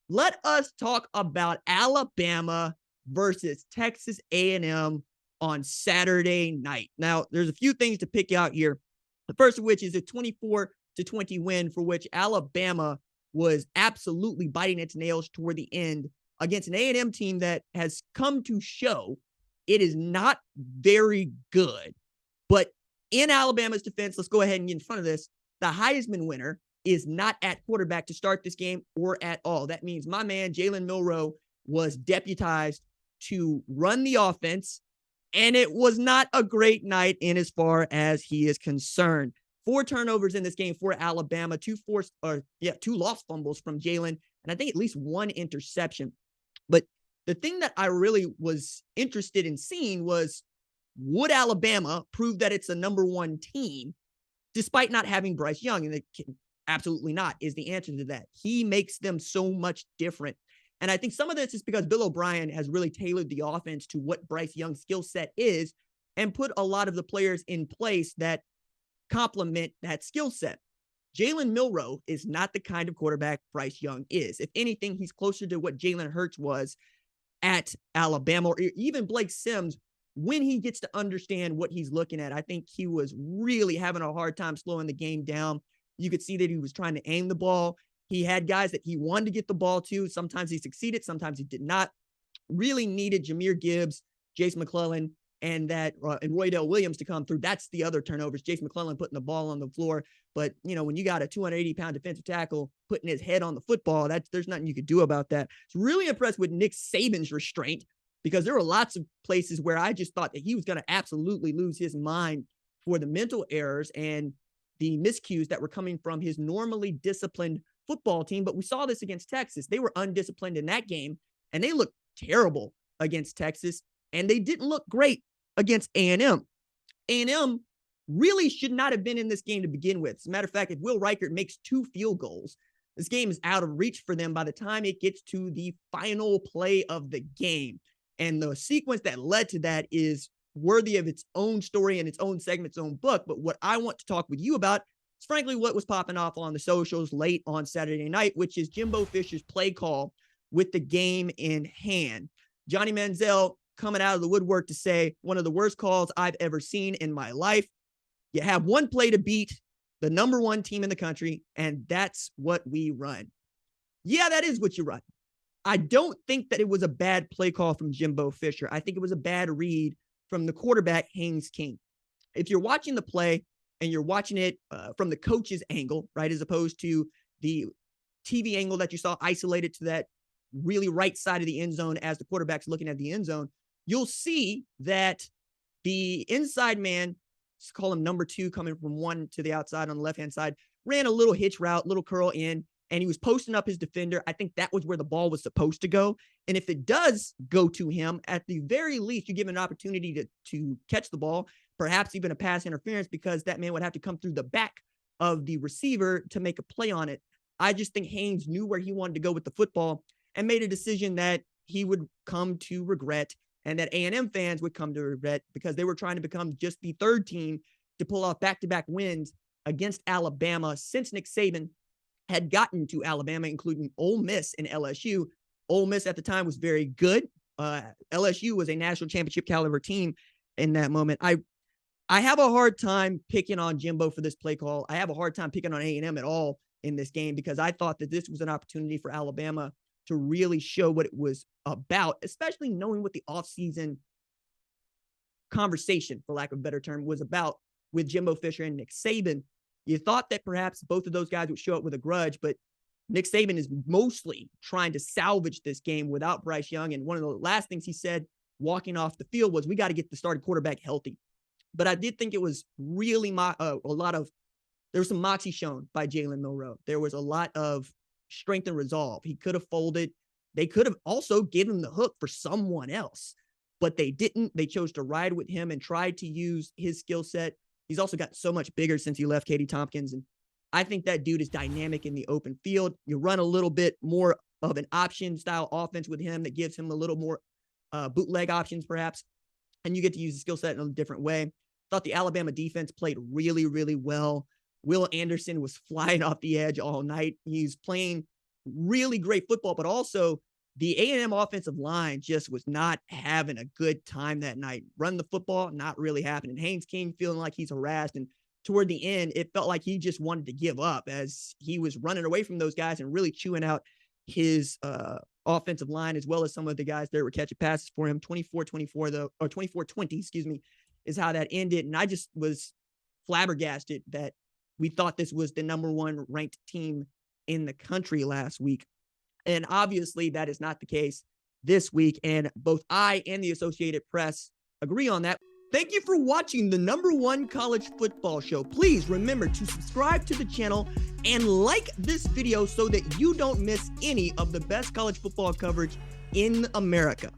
let us talk about Alabama versus Texas A&M on Saturday night. Now, there's a few things to pick out here. The first of which is a 24-20 win for which Alabama was absolutely biting its nails toward the end against an A&M team that has come to show it is not very good. But in Alabama's defense, let's go ahead and get in front of this. The Heisman winner is not at quarterback to start this game or at all. That means my man, Jalen Melrose, was deputized to run the offense, and it was not a great night in as far as he is concerned. 4 turnovers in this game for Alabama, 2 lost fumbles from Jalen, and I think at least 1 interception. But the thing that I really was interested in seeing was, would Alabama prove that it's a number 1 team despite not having Bryce Young? And absolutely not is the answer to that. He makes them so much different. And I think some of this is because Bill O'Brien has really tailored the offense to what Bryce Young's skill set is and put a lot of the players in place that complement that skill set. Jalen Melrose is not the kind of quarterback Bryce Young is. If anything, he's closer to what Jalen Hurts was at Alabama, or even Blake Sims when he gets to understand what he's looking at. I think he was really having a hard time slowing the game down. You could see that he was trying to aim the ball. He had guys that he wanted to get the ball to. Sometimes he succeeded, sometimes he did not. Really needed Jahmyr Gibbs, Jace McClellan, and Roydell Williams to come through. That's the other turnovers. Jace McClellan putting the ball on the floor. But, when you got a 280-pound defensive tackle putting his head on the football, there's nothing you could do about that. I was really impressed with Nick Saban's restraint, because there were lots of places where I just thought that he was going to absolutely lose his mind for the mental errors and the miscues that were coming from his normally disciplined football team. But we saw this against Texas. They were undisciplined in that game, and they looked terrible against Texas, and they didn't look great against A&M. A&M really should not have been in this game to begin with. As a matter of fact, if Will Reichert makes 2 field goals, this game is out of reach for them by the time it gets to the final play of the game. And the sequence that led to that is worthy of its own story and its own segment, its own book. But what I want to talk with you about is frankly what was popping off on the socials late on Saturday night, which is Jimbo Fisher's play call with the game in hand. Johnny Manziel coming out of the woodwork to say, one of the worst calls I've ever seen in my life. You have one play to beat the number 1 team in the country, and that's what we run. Yeah, that is what you run. I don't think that it was a bad play call from Jimbo Fisher. I think it was a bad read from the quarterback, Haynes King. If you're watching the play and you're watching it from the coach's angle, right, as opposed to the TV angle that you saw isolated to that really right side of the end zone as the quarterback's looking at the end zone, you'll see that the inside man, let's call him number 2, coming from 1 to the outside on the left-hand side, ran a little hitch route, little curl in, and he was posting up his defender. I think that was where the ball was supposed to go. And if it does go to him, at the very least, you give him an opportunity to catch the ball, perhaps even a pass interference, because that man would have to come through the back of the receiver to make a play on it. I just think Haynes knew where he wanted to go with the football and made a decision that he would come to regret, and that A&M fans would come to regret, because they were trying to become just the 3rd team to pull off back-to-back wins against Alabama since Nick Saban had gotten to Alabama, including Ole Miss and LSU. Ole Miss at the time was very good. LSU was a national championship caliber team in that moment. I have a hard time picking on Jimbo for this play call. I have a hard time picking on A&M at all in this game, because I thought that this was an opportunity for Alabama to really show what it was about, especially knowing what the offseason conversation, for lack of a better term, was about with Jimbo Fisher and Nick Saban. You thought that perhaps both of those guys would show up with a grudge, but Nick Saban is mostly trying to salvage this game without Bryce Young. And one of the last things he said walking off the field was, we got to get the starting quarterback healthy. But I did think it was really there was some moxie shown by Jalen Melrose. There was a lot of strength and resolve. He could have folded. They could have also given him the hook for someone else, but they didn't. They chose to ride with him and tried to use his skill set. He's also got so much bigger since he left Katie Tompkins. And I think that dude is dynamic in the open field. You run a little bit more of an option style offense with him that gives him a little more bootleg options, perhaps. And you get to use the skill set in a different way. Thought the Alabama defense played really, really well. Will Anderson was flying off the edge all night. He's playing really great football, but also the A&M offensive line just was not having a good time that night. Run the football, not really happening. Haynes came feeling like he's harassed, and toward the end, it felt like he just wanted to give up as he was running away from those guys and really chewing out his offensive line, as well as some of the guys that were catching passes for him. 24-24 though, or 24-20, excuse me, is how that ended. And I just was flabbergasted that we thought this was the number one ranked team in the country last week. And obviously that is not the case this week. And both I and the Associated Press agree on that. Thank you for watching the #1 college football show. Please remember to subscribe to the channel and like this video so that you don't miss any of the best college football coverage in America.